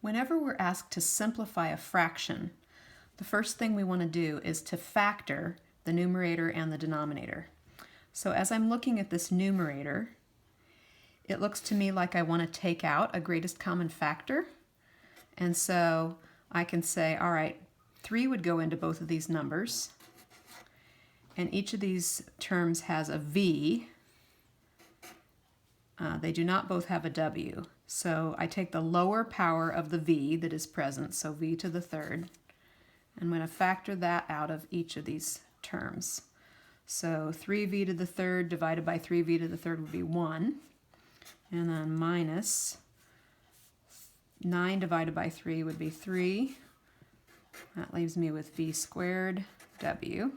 Whenever we're asked to simplify a fraction, the first thing we want to do is to factor the numerator and the denominator. So as I'm looking at this numerator, it looks to me like I want to take out a greatest common factor. And so I can say, all right, 3 would go into both of these numbers. And each of these terms has a v. They do not both have a w. So I take the lower power of the v that is present, so v to the third. I'm going to factor that out of each of these terms. So 3v to the third divided by 3v to the third would be 1. And then minus 9 divided by 3 would be 3. That leaves me with v squared w.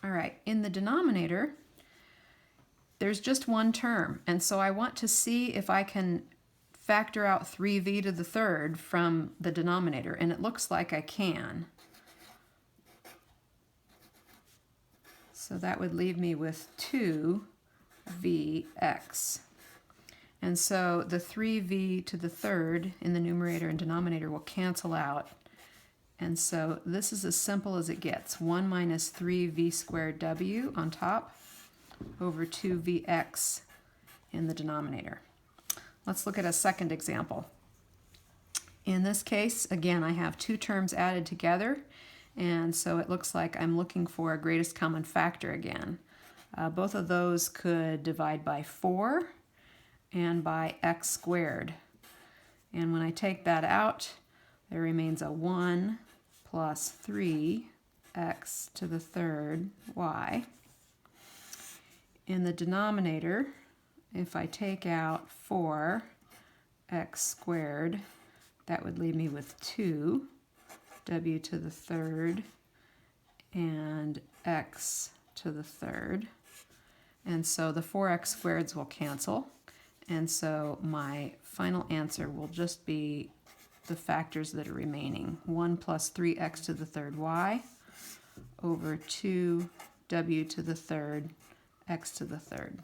All right, in the denominator, there's just one term, and so I want to see if I can factor out 3v to the third from the denominator, and it looks like I can. So that would leave me with 2vx. And so the 3v to the third in the numerator and denominator will cancel out. And so this is as simple as it gets. 1 minus 3v squared w on top over 2vx in the denominator. Let's look at a second example. In this case, again, I have two terms added together, and so it looks like I'm looking for a greatest common factor again. Both of those could divide by 4 and by x squared. And when I take that out, there remains a 1 plus 3x to the third y. In the denominator, if I take out 4x squared, that would leave me with 2w to the third and x to the third. And so the 4x squareds will cancel. And so my final answer will just be the factors that are remaining. 1 plus 3x to the third y over 2w to the third x to the third.